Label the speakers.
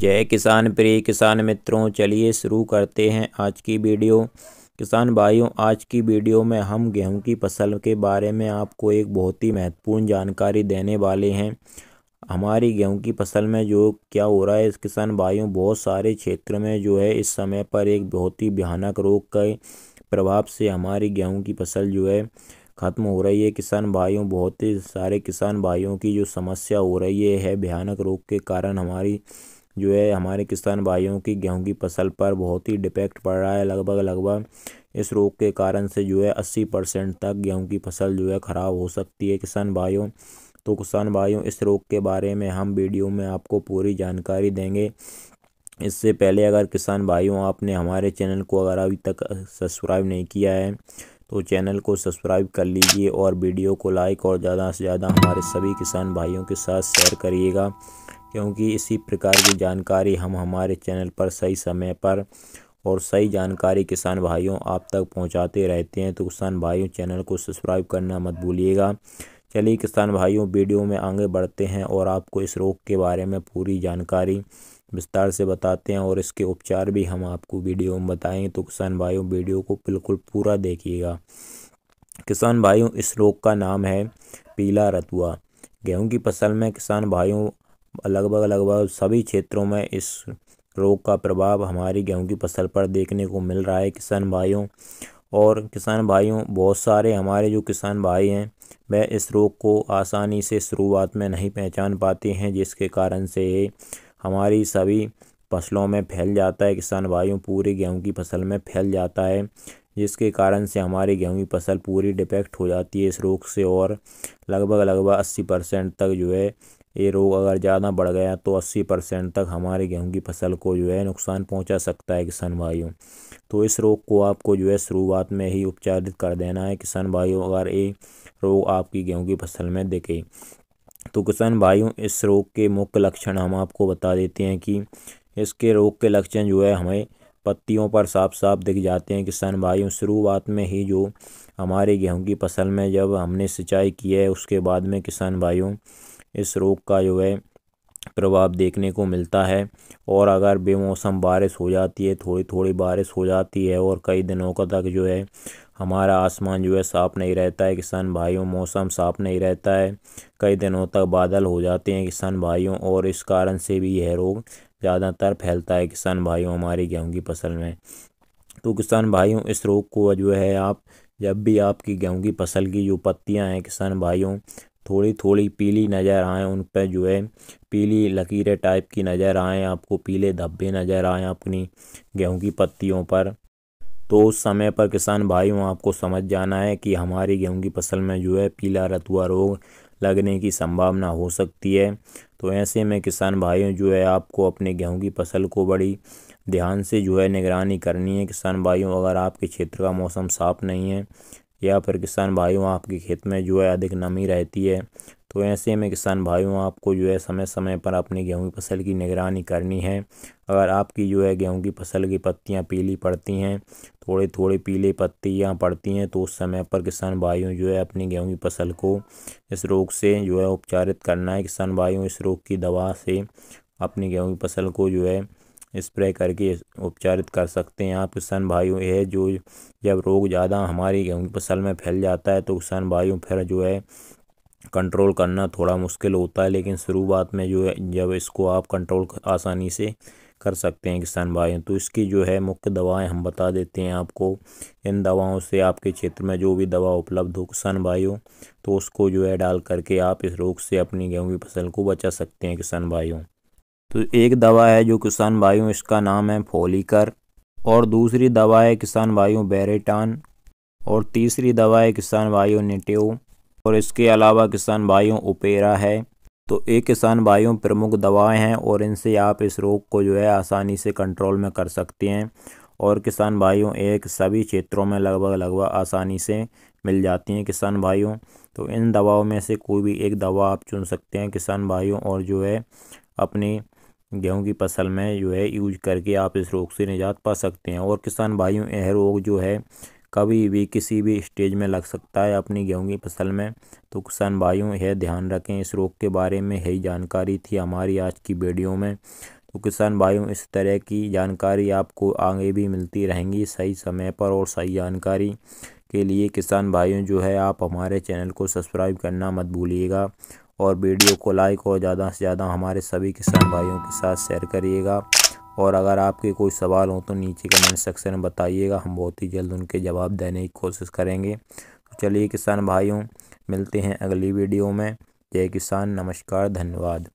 Speaker 1: जय किसान प्रिय किसान मित्रों, चलिए शुरू करते हैं आज की वीडियो। किसान भाइयों, आज की वीडियो में हम गेहूं की फसल के बारे में आपको एक बहुत ही महत्वपूर्ण जानकारी देने वाले हैं। हमारी गेहूं की फसल में जो क्या हो रहा है इस किसान भाइयों, बहुत सारे क्षेत्र में जो है इस समय पर एक बहुत ही भयानक रोग के प्रभाव से हमारी गेहूं की फसल जो है ख़त्म हो रही है। किसान भाइयों, बहुत ही सारे किसान भाइयों की जो समस्या हो रही है भयानक रोग के कारण हमारे किसान भाइयों की गेहूं की फसल पर बहुत ही डिपेक्ट पड़ रहा है। लगभग इस रोग के कारण से 80% तक गेहूं की फसल ख़राब हो सकती है किसान भाइयों। तो किसान भाइयों, इस रोग के बारे में हम वीडियो में आपको पूरी जानकारी देंगे। इससे पहले अगर किसान भाइयों आपने हमारे चैनल को अगर अभी तक सब्सक्राइब नहीं किया है तो चैनल को सब्सक्राइब कर लीजिए और वीडियो को लाइक और ज़्यादा से ज़्यादा हमारे सभी किसान भाइयों के साथ शेयर करिएगा, क्योंकि इसी प्रकार की जानकारी हम हमारे चैनल पर सही समय पर और सही जानकारी किसान भाइयों आप तक पहुंचाते रहते हैं। तो किसान भाइयों, चैनल को सब्सक्राइब करना मत भूलिएगा। चलिए किसान भाइयों, वीडियो में आगे बढ़ते हैं और आपको इस रोग के बारे में पूरी जानकारी विस्तार से बताते हैं और इसके उपचार भी हम आपको वीडियो में बताएंगे। तो किसान भाइयों, वीडियो को बिल्कुल पूरा देखिएगा। किसान भाइयों, इस रोग का नाम है पीला रतुआ। गेहूं की फसल में किसान भाइयों लगभग सभी क्षेत्रों में इस रोग का प्रभाव हमारी गेहूं की फसल पर देखने को मिल रहा है किसान भाइयों। और किसान भाइयों, बहुत सारे हमारे जो किसान भाई हैं वह इस रोग को आसानी से शुरुआत में नहीं पहचान पाते हैं, जिसके कारण से ये हमारी सभी फसलों में फैल जाता है। किसान भाइयों, पूरी गेहूं की फसल में फैल जाता है, जिसके कारण से हमारी गेहूं की फसल पूरी डिफेक्ट हो जाती है इस रोग से। और लगभग 80% तक ये रोग अगर ज़्यादा बढ़ गया तो 80% तक हमारी गेहूं की फसल को नुकसान पहुंचा सकता है किसान भाइयों। तो इस रोग को आपको शुरुआत में ही उपचारित कर देना है किसान भाइयों, अगर ये रोग आपकी गेहूं की फसल में दिखे। तो किसान भाइयों, इस रोग के मुख्य लक्षण हम आपको बता देते हैं कि इसके रोग के लक्षण हमें पत्तियों पर साफ साफ दिख जाते हैं किसान भाइयों। शुरुआत में ही जो हमारे गेहूं की फसल में जब हमने सिंचाई की है उसके बाद में किसान भाइयों इस रोग का प्रभाव देखने को मिलता है। और अगर बेमौसम बारिश हो जाती है, थोड़ी थोड़ी बारिश हो जाती है और कई दिनों का तक हमारा आसमान साफ़ नहीं रहता है किसान भाइयों, मौसम साफ़ नहीं रहता है, कई दिनों तक बादल हो जाते हैं किसान भाइयों, और इस कारण से भी यह रोग ज़्यादातर फैलता है किसान भाइयों हमारी गेहूं की फसल में। तो किसान भाइयों, इस रोग को आप जब भी आपकी गेहूं की फसल की जो पत्तियां हैं किसान भाइयों थोड़ी थोड़ी पीली नज़र आएँ, उन पर पीली लकीरें टाइप की नज़र आएँ, आपको पीले धब्बे नज़र आएँ अपनी गेहूं की पत्तियों पर, तो उस समय पर किसान भाइयों आपको समझ जाना है कि हमारी गेहूं की फसल में पीला रतुआ रोग लगने की संभावना हो सकती है। तो ऐसे में किसान भाइयों आपको अपने गेहूं की फसल को बड़ी ध्यान से निगरानी करनी है किसान भाइयों। अगर आपके क्षेत्र का मौसम साफ़ नहीं है या फिर किसान भाइयों आपके खेत में अधिक नमी रहती है, तो ऐसे में किसान भाइयों आपको समय समय पर अपनी गेहूं की फसल की निगरानी करनी है। अगर आपकी गेहूं की फसल की पत्तियां पीली पड़ती हैं, थोड़ी थोड़ी पीली पत्तियां पड़ती हैं, तो उस समय पर किसान भाइयों अपनी गेहूं की फसल को इस रोग से उपचारित करना है किसान भाइयों। इस रोग की दवा से अपनी गेहूं की फसल को स्प्रे करके उपचारित कर सकते हैं आप किसान भाइयों। यह जब रोग ज़्यादा हमारी गेहूं की फसल में फैल जाता है तो किसान भाइयों फिर कंट्रोल करना थोड़ा मुश्किल होता है, लेकिन शुरुआत में जब इसको आप कंट्रोल आसानी से कर सकते हैं किसान भाइयों। तो इसकी मुख्य दवाएं हम बता देते हैं आपको। इन दवाओं से आपके क्षेत्र में जो भी दवा उपलब्ध हो किसान भाइयों, तो उसको डाल करके आप इस रोग से अपनी गेहूं की फसल को बचा सकते हैं किसान भाइयों। तो एक दवा है जो किसान भाइयों, इसका नाम है फोलिकर, और दूसरी दवा है किसान भाइयों बेरेटान, और तीसरी दवा है किसान भाइयों नेटेओ, और इसके अलावा किसान भाइयों ओपेरा है। तो ये किसान भाइयों प्रमुख दवाएं हैं और इनसे आप इस रोग को आसानी से कंट्रोल में कर सकते हैं। और किसान भाइयों एक सभी क्षेत्रों में लगभग आसानी से मिल जाती हैं किसान भाइयों। तो इन दवाओं में से कोई भी एक दवा आप चुन सकते हैं किसान भाइयों, और अपनी गेहूं की फसल में यूज करके आप इस रोग से निजात पा सकते हैं। और किसान भाइयों यह रोग कभी भी किसी भी स्टेज में लग सकता है अपनी गेहूं की फसल में। तो किसान भाइयों यह ध्यान रखें, इस रोग के बारे में यही जानकारी थी हमारी आज की वीडियो में। तो किसान भाइयों इस तरह की जानकारी आपको आगे भी मिलती रहेंगी सही समय पर। और सही जानकारी के लिए किसान भाइयों जो है आप हमारे चैनल को सब्सक्राइब करना मत भूलिएगा और वीडियो को लाइक और ज़्यादा से ज़्यादा हमारे सभी किसान भाइयों के साथ शेयर करिएगा। और अगर आपके कोई सवाल हो तो नीचे कमेंट सेक्शन में बताइएगा, हम बहुत ही जल्द उनके जवाब देने की कोशिश करेंगे। तो चलिए किसान भाइयों, मिलते हैं अगली वीडियो में। जय किसान, नमस्कार, धन्यवाद।